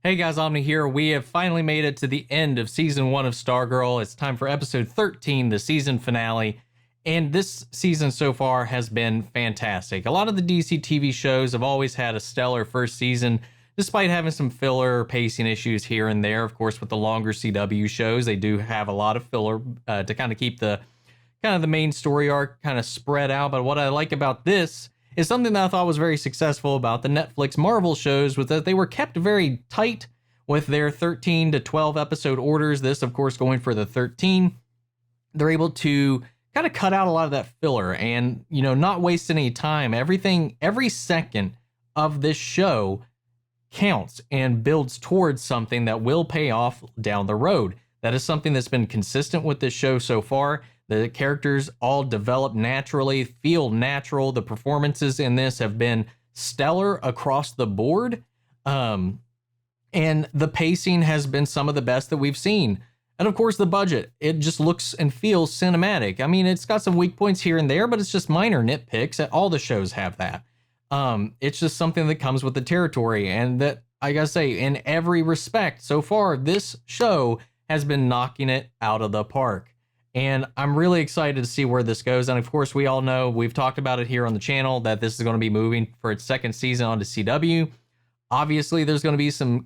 Hey guys, Omni here. We have finally made it to the end of season 1 of Stargirl. It's time for episode 13, the season finale. And this season so far has been fantastic. A lot of the DC TV shows have always had a stellar first season, despite having some filler pacing issues here and there. Of course, with the longer CW shows, they do have a lot of filler to kind of keep the main story arc kind of spread out. But what I like about this is something that I thought was very successful about the Netflix Marvel shows, was that they were kept very tight with their 13 to 12 episode orders. This, of course, going for the 13. They're able to kind of cut out a lot of that filler and, not waste any time. Every second of this show counts and builds towards something that will pay off down the road. That is something that's been consistent with this show so far. The characters all develop naturally, feel natural. The performances in this have been stellar across the board. And the pacing has been some of the best that we've seen. And of course, the budget, it just looks and feels cinematic. I mean, it's got some weak points here and there, but it's just minor nitpicks. All the shows have that. It's just something that comes with the territory. And that, I gotta say, in every respect, so far, this show has been knocking it out of the park. And I'm really excited to see where this goes. And of course, we all know, we've talked about it here on the channel, that this is going to be moving for its second season onto CW. Obviously, there's going to be some,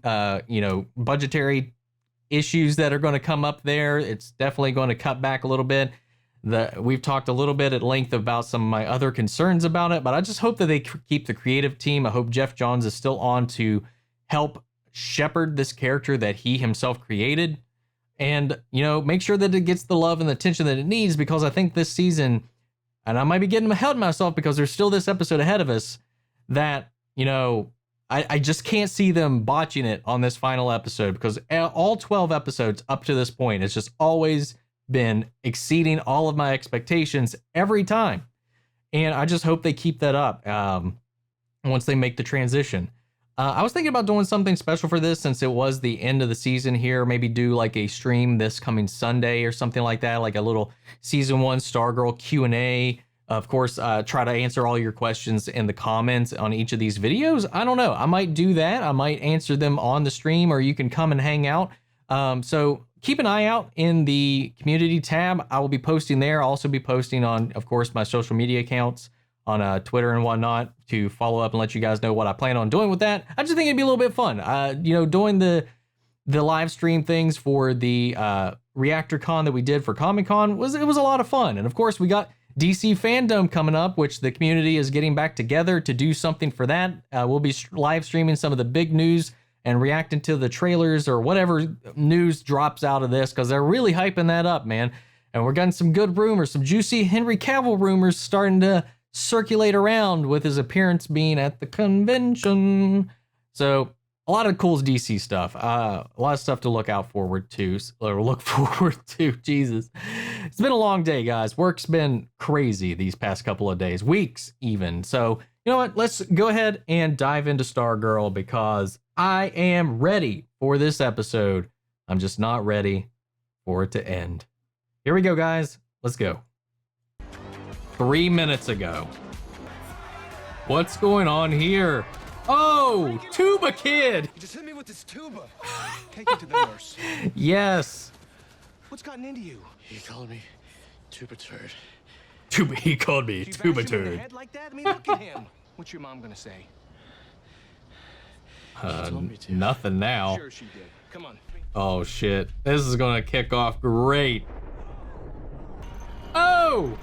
budgetary issues that are going to come up there. It's definitely going to cut back a little bit. We've talked a little bit at length about some of my other concerns about it, but I just hope that they keep the creative team. I hope Geoff Johns is still on to help shepherd this character that he himself created. And, make sure that it gets the love and the attention that it needs, because I think this season, and I might be getting ahead of myself because there's still this episode ahead of us, that, I just can't see them botching it on this final episode, because all 12 episodes up to this point, it's just always been exceeding all of my expectations every time. And I just hope they keep that up once they make the transition. I was thinking about doing something special for this, since it was the end of the season here. Maybe do like a stream this coming Sunday or something like that, like a little season 1 Stargirl Q&A. Of course, try to answer all your questions in the comments on each of these videos. I don't know. I might do that. I might answer them on the stream, or you can come and hang out. So keep an eye out in the community tab. I will be posting there. I'll also be posting on, of course, my social media accounts on Twitter and whatnot, to follow up and let you guys know what I plan on doing with that. I just think it'd be a little bit fun. Doing the live stream things for the Reactor Con that we did for Comic Con was a lot of fun. And of course, we got DC Fandom coming up, which the community is getting back together to do something for that. We'll be live streaming some of the big news and reacting to the trailers or whatever news drops out of this, because they're really hyping that up, man. And we're getting some good rumors, some juicy Henry Cavill rumors starting to circulate around, with his appearance being at the convention. So a lot of cool DC stuff, a lot of stuff to look forward to. Jesus, it's been a long day, guys. Work's been crazy these past couple of days, weeks even. So you know what, let's go ahead and dive into Stargirl, because I am ready for this episode. I'm just not ready for it to end. Here we go, guys. Let's go. 3 minutes ago. What's going on here? Oh, Tuba Kid! You just hit me with this tuba. Take it to the nurse. Yes. What's gotten into you? He called me Tuba Turd. He called me She Tuba bashed him in the Turd. head like that? I mean, look at him. What's your mom gonna say? She told me to. Nothing now. Sure she did. Come on. Oh shit. This is gonna kick off great. Oh!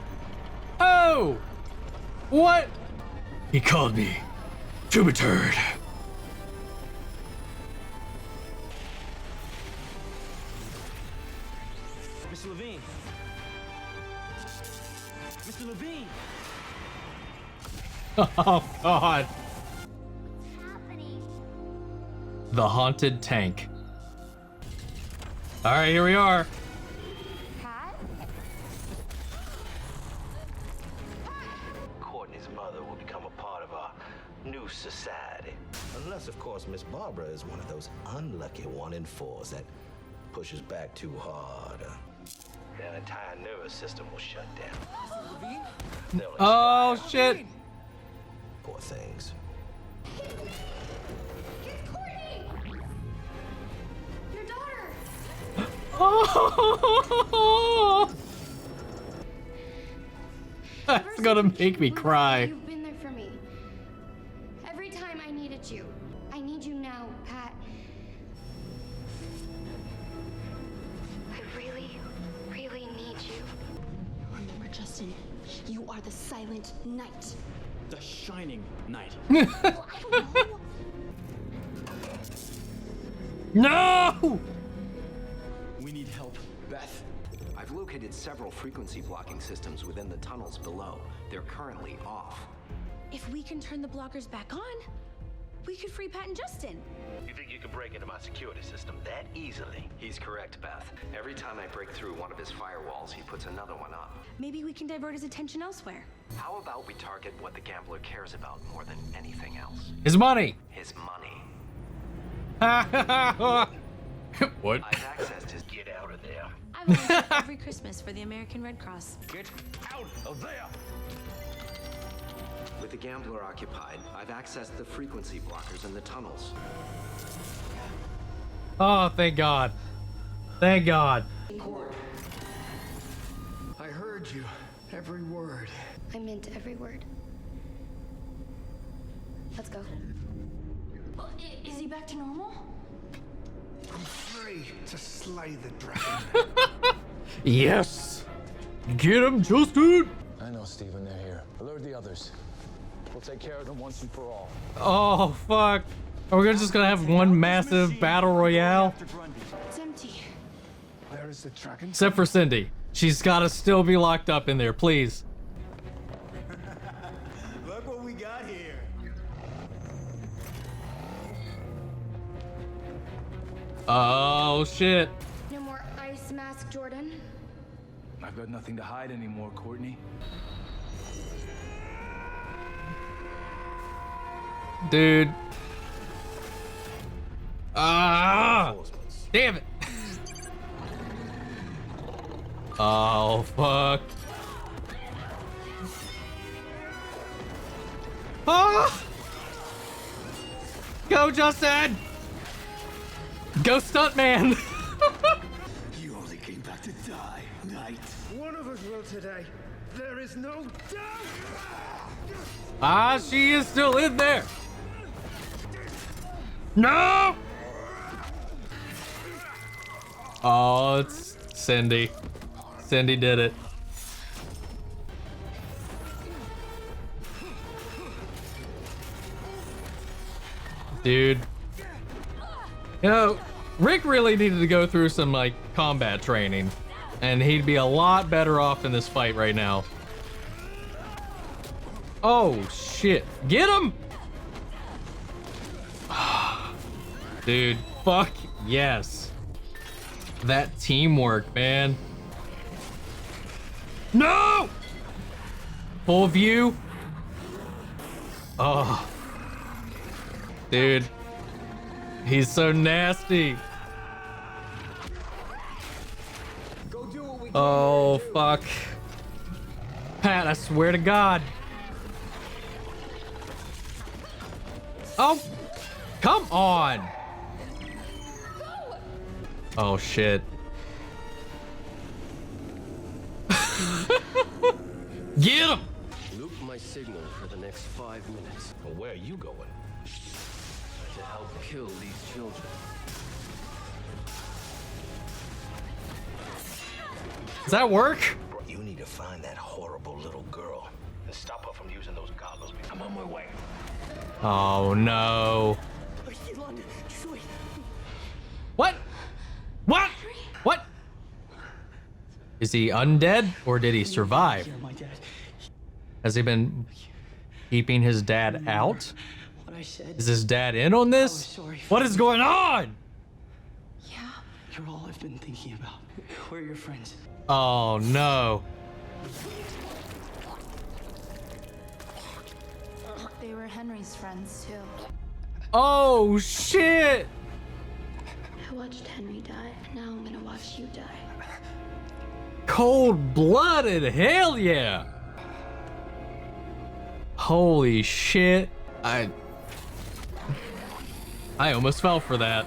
Oh! What? He called me Tuba Turd. Mr. Levine. Mr. Levine. Oh god. What's happening? The haunted tank. All right, here we are. Pat? Courtney's mother will become a part of our new society. Unless, of course, Miss Barbara is one of those unlucky 1 in 4s that pushes back too hard. Their entire nervous system will shut down. They'll Oh expire. shit. Poor things. Oh! That's gonna make me cry. You've been there for me. Every time I needed you. I need you now, Pat. I really, really need you. Remember, Justin, you are the Silent Knight. The Shining Knight. Well, I don't know. No! We need help, Beth. I've located several frequency blocking systems within the tunnels below. They're currently off. If we can turn the blockers back on, we could free Pat and Justin. You think you can break into my security system that easily? He's correct, Beth. Every time I break through one of his firewalls, he puts another one up. Maybe we can divert his attention elsewhere. How about we target what the gambler cares about more than anything else? His money. His money. What? I've accessed his... Get out of there. I volunteer every Christmas for the American Red Cross. Get out of there! With the gambler occupied, I've accessed the frequency blockers in the tunnels. Oh, thank God. Thank God. I heard you. Every word. I meant every word. Let's go. Is he back to normal? I'm free to slay the dragon. Yes. Get him, Justin. I know, Stephen. They're here. Alert the others. We'll take care of them once and for all. Oh, fuck. Are we just gonna have one massive battle royale? It's empty. Where is the dragon? Except for Cindy. She's gotta still be locked up in there, please. Look what we got here. Oh, shit. No more ice mask, Jordan. I've got nothing to hide anymore, Courtney. Dude. Ah! Damn it. Oh, fuck. Ah! Go, Justin! Go, Stuntman! You only came back to die, Knight. One of us will today. There is no doubt. Ah, she is still in there. No! Oh, it's Cindy. Cindy did it. Dude. You know, Rick really needed to go through some, like, combat training. And he'd be a lot better off in this fight right now. Oh, shit. Get him! Dude, fuck yes. That teamwork, man. No! Full view. Oh. Dude. He's so nasty. Oh, fuck. Pat, I swear to God. Oh, come on. Oh, shit. Get him! Loop my signal for the next 5 minutes Well, where are you going? to help kill these children. Does that work? You need to find that horrible little girl and stop her from using those goggles. I'm on my way. Oh, no. What? What? What? Is he undead or did he survive? Has he been keeping his dad out? Is his dad in on this? What is going on? Yeah. You're all I've been thinking about. Where are your friends? Oh, no. They were Henry's friends, too. Oh, shit. I watched Henry die. Now I'm gonna watch you die. Cold-blooded, hell yeah. Holy shit. I almost fell for that.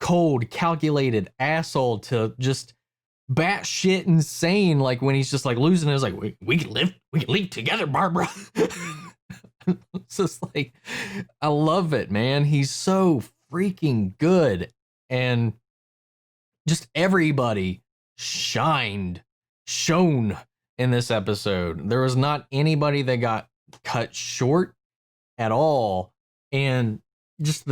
cold, calculated asshole to just batshit insane. Like when he's just like losing it, it's like we can leave together, Barbara. It's just like, I love it, man. He's so freaking good, and just everybody shone in this episode. There was not anybody that got cut short at all, and just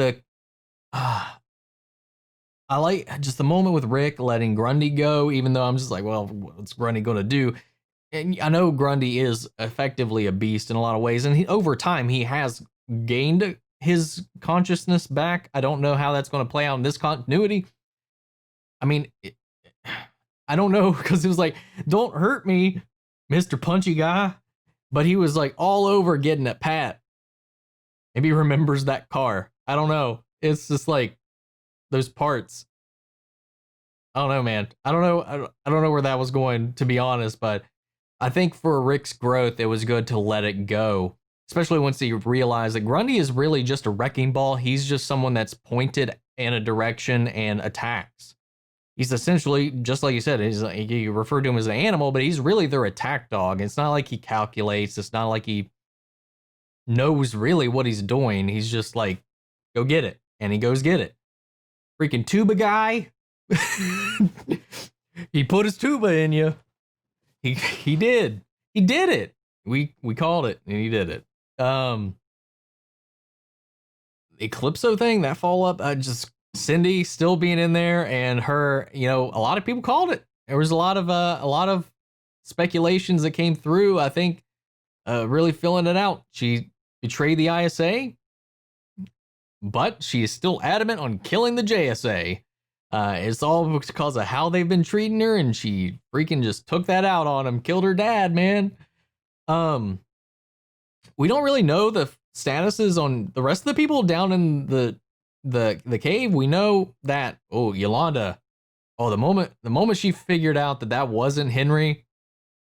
I like just the moment with Rick letting Grundy go, even though I'm just like, well, what's Grundy going to do? And I know Grundy is effectively a beast in a lot of ways, and over time he has gained his consciousness back. I don't know how that's going to play out in this continuity. I mean, I don't know, because it was like, don't hurt me, Mr. Punchy Guy. But he was like all over getting at Pat. Maybe he remembers that car. I don't know. It's just like those parts. I don't know, man. I don't know where that was going, to be honest, but I think for Rick's growth, it was good to let it go, especially once he realized that Grundy is really just a wrecking ball. He's just someone that's pointed in a direction and attacks. He's essentially, just like you said, you refer to him as an animal, but he's really their attack dog. It's not like he calculates. It's not like he knows really what he's doing. He's just like, go get it. And he goes get it. Freaking tuba guy. He put his tuba in you. He did. He did it. We called it, and he did it. Eclipso thing, that follow up, just Cindy still being in there, and her, a lot of people called it. There was a lot of speculations that came through. I think really filling it out. She betrayed the ISA, but she is still adamant on killing the JSA. It's all because of how they've been treating her, and she freaking just took that out on him, killed her dad, man. We don't really know the statuses on the rest of the people down in the cave. We know that, Yolanda, the moment she figured out that wasn't Henry,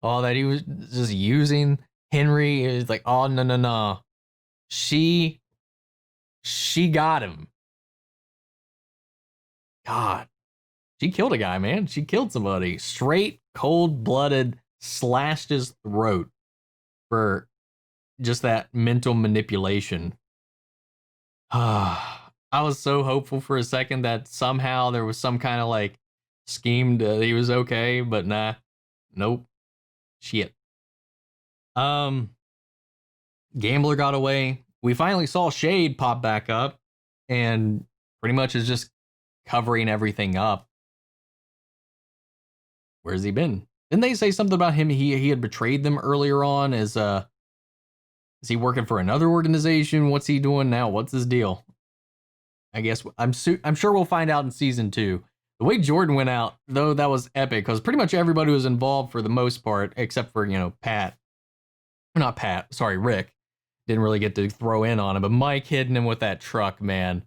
that he was just using Henry, it was like, oh, no. She got him. God, she killed a guy, man. She killed somebody. Straight, cold-blooded, slashed his throat for just that mental manipulation. I was so hopeful for a second that somehow there was some kind of like scheme that he was okay, but nah. Nope. Shit. Gambler got away. We finally saw Shade pop back up, and pretty much is just covering everything up. Where's he been? Didn't they say something about him? He had betrayed them earlier on. Is he working for another organization? What's he doing now? What's his deal? I guess I'm sure we'll find out in season 2. The way Jordan went out, though, that was epic, because pretty much everybody was involved for the most part, except for Rick. Didn't really get to throw in on him, but Mike hitting him with that truck, man.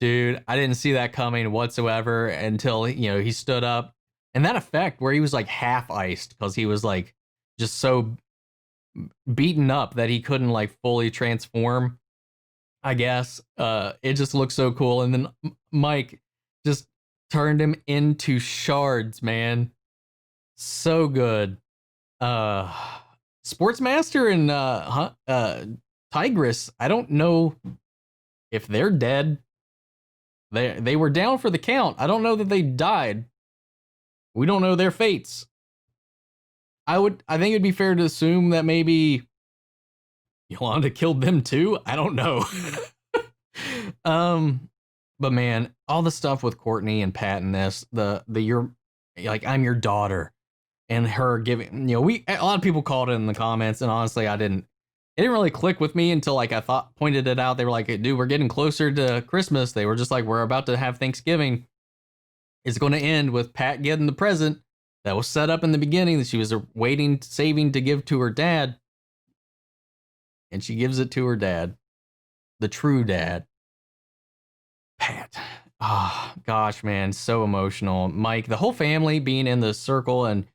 Dude, I didn't see that coming whatsoever until, he stood up. And that effect where he was like half iced because he was like just so beaten up that he couldn't like fully transform, I guess. It just looked so cool. And then Mike just turned him into shards, man. So good. Sportsmaster and Tigress, I don't know if they're dead. They were down for the count. I don't know that they died. We don't know their fates. I think it'd be fair to assume that maybe Yolanda killed them too. I don't know. But man, all the stuff with Courtney and Pat in this, you're like, I'm your daughter, and her giving, a lot of people called it in the comments, and honestly, it didn't really click with me until like I pointed it out. They were like, dude, we're getting closer to Christmas. They were just like, we're about to have Thanksgiving. It's going to end with Pat getting the present that was set up in the beginning that she was saving to give to her dad. And she gives it to her dad. The true dad. Pat. Oh, gosh, man. So emotional. Mike, the whole family being in the circle, and,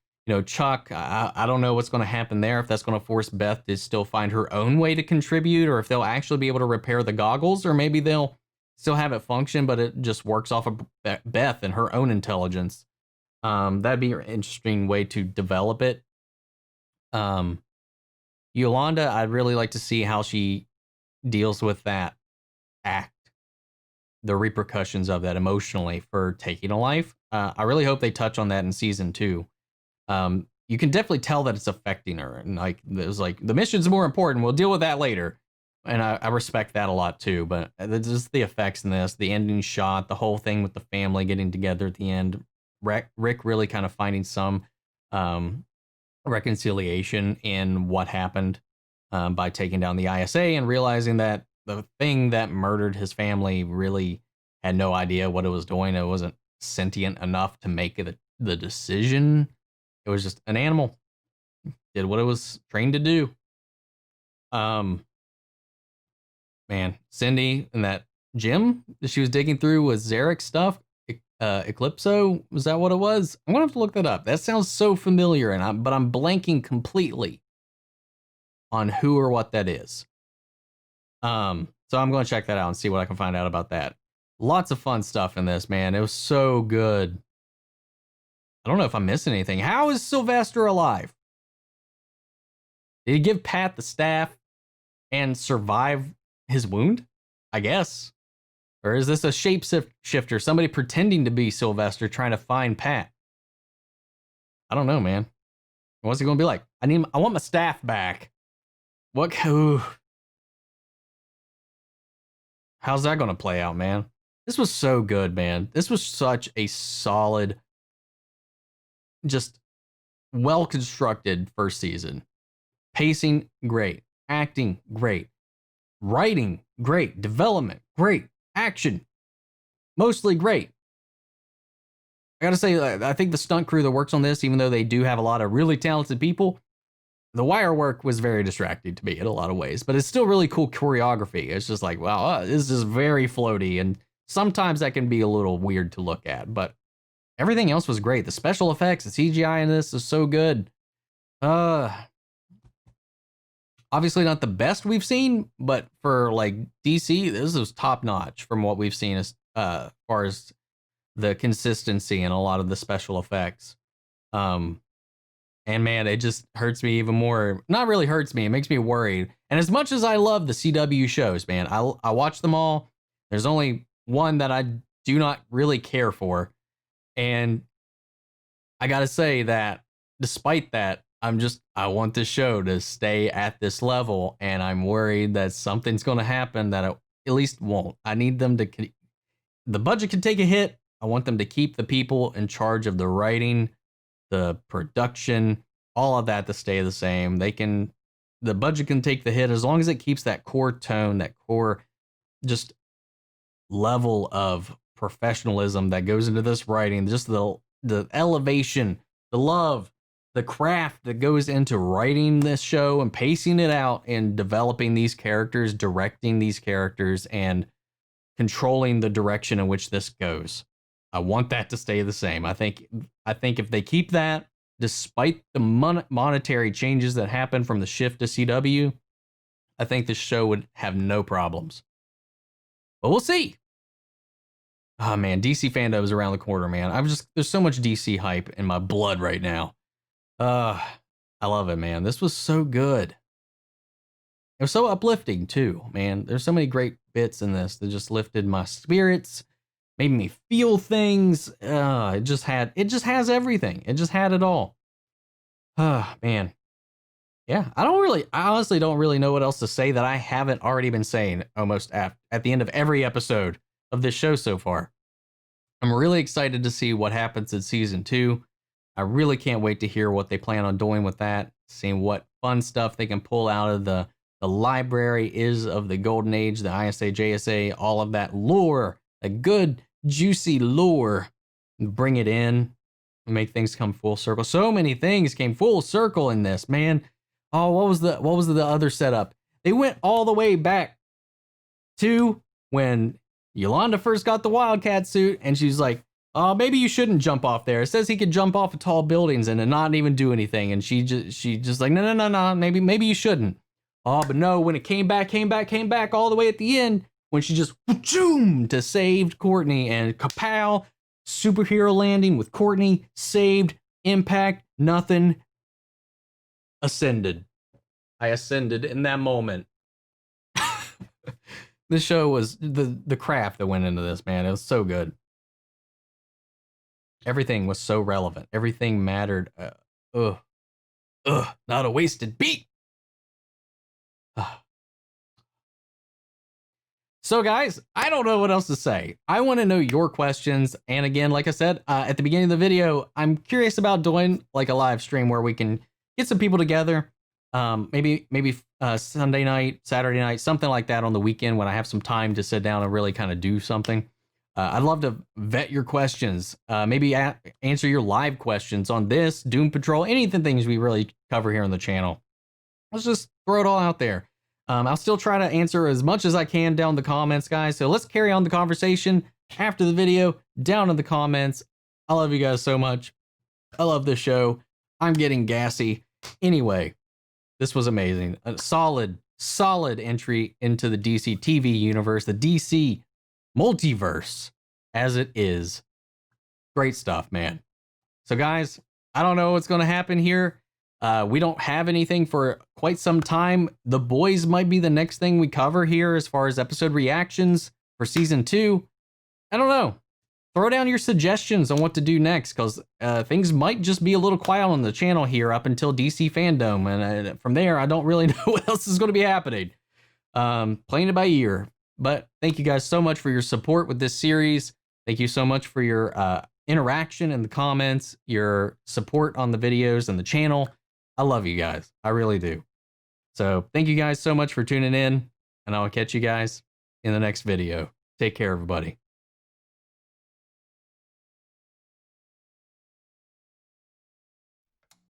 Chuck, I don't know what's going to happen there, if that's going to force Beth to still find her own way to contribute, or if they'll actually be able to repair the goggles, or maybe they'll still have it function, but it just works off of Beth and her own intelligence. That'd be an interesting way to develop it. Yolanda, I'd really like to see how she deals with that act, the repercussions of that emotionally for taking a life. I really hope they touch on that in season 2. You can definitely tell that it's affecting her, and like it was like the mission's more important. We'll deal with that later, and I respect that a lot too. But just the effects in this, the ending shot, the whole thing with the family getting together at the end, Rick really kind of finding some reconciliation in what happened by taking down the ISA and realizing that the thing that murdered his family really had no idea what it was doing. It wasn't sentient enough to make the decision. It was just an animal. Did what it was trained to do. Man, Cindy and that gym that she was digging through with Zarek's stuff, Eclipso, was that what it was? I'm gonna have to look that up. That sounds so familiar, but I'm blanking completely on who or what that is. So I'm gonna check that out and see what I can find out about that. Lots of fun stuff in this, man. It was so good. I don't know if I'm missing anything. How is Sylvester alive? Did he give Pat the staff and survive his wound? I guess. Or is this a shapeshifter? Somebody pretending to be Sylvester trying to find Pat? I don't know, man. What's he going to be like? I want my staff back. What? Ooh. How's that going to play out, man? This was so good, man. This was such a solid, just well-constructed first season. Pacing, great. Acting, great. Writing, great. Development, great. Action, mostly great. I gotta say, I think the stunt crew that works on this, even though they do have a lot of really talented people, the wire work was very distracting to me in a lot of ways, but it's still really cool choreography. It's just like, wow, this is very floaty, and sometimes that can be a little weird to look at, but everything else was great. The special effects, the CGI in this is so good. Obviously not the best we've seen, but for like DC, this is top notch from what we've seen as far as the consistency and a lot of the special effects. And man, it just hurts me even more. Not really hurts me, it makes me worried. And as much as I love the CW shows, man, I watch them all. There's only one that I do not really care for. And I gotta say that despite that, I want this show to stay at this level, and I'm worried that something's going to happen that at least won't. I need them to, the budget can take a hit. I want them to keep the people in charge of the writing, the production, all of that to stay the same. The budget can take the hit as long as it keeps that core tone, that core just level of professionalism that goes into this writing, just the elevation, the love, the craft that goes into writing this show and pacing it out and developing these characters, directing these characters, and controlling the direction in which this goes. I want that to stay the same. I think if they keep that, despite the monetary changes that happen from the shift to CW, I think this show would have no problems. But we'll see. Oh man, DC fandom is around the corner, man. There's so much DC hype in my blood right now. I love it, man. This was so good. It was so uplifting too, man. There's so many great bits in this that just lifted my spirits, made me feel things. It just has everything. It just had it all. Man. Yeah, I honestly don't really know what else to say that I haven't already been saying almost at the end of every episode of this show so far. I'm really excited to see what happens in season 2. I really can't wait to hear what they plan on doing with that, seeing what fun stuff they can pull out of the library is of the Golden Age, the ISA, JSA, all of that lore, a good, juicy lore, and bring it in and make things come full circle. So many things came full circle in this, man. Oh, what was the other setup? They went all the way back to when Yolanda first got the Wildcat suit, and she's like, maybe you shouldn't jump off there. It says he could jump off of tall buildings and not even do anything. And she just like, no, maybe you shouldn't. Oh, but no, when it came back all the way at the end, when she just zoom to saved Courtney, and kapow, superhero landing with Courtney, saved, impact, nothing, ascended. I ascended in that moment. This show was the craft that went into this, man. It was so good. Everything was so relevant. Everything mattered. Not a wasted beat. So guys, I don't know what else to say. I want to know your questions. And again, like I said, at the beginning of the video, I'm curious about doing like a live stream where we can get some people together. Maybe Sunday night, Saturday night, something like that on the weekend when I have some time to sit down and really kind of do something. I'd love to vet your questions, maybe answer your live questions on this, Doom Patrol, anything things we really cover here on the channel. Let's just throw it all out there. I'll still try to answer as much as I can down in the comments, guys. So let's carry on the conversation after the video, down in the comments. I love you guys so much. I love this show. I'm getting gassy. Anyway, this was amazing. A solid entry into the DC TV universe, the DC multiverse as it is. Great stuff, man. So guys, I don't know what's going to happen here. We don't have anything for quite some time. The Boys might be the next thing we cover here as far as episode reactions for season 2. I don't know. Throw down your suggestions on what to do next, because things might just be a little quiet on the channel here up until DC Fandom, and from there I don't really know what else is going to be happening. Playing it by ear. But thank you guys so much for your support with this series. Thank you so much for your interaction in the comments, your support on the videos and the channel. I love you guys. I really do. So thank you guys so much for tuning in, and I'll catch you guys in the next video. Take care, everybody.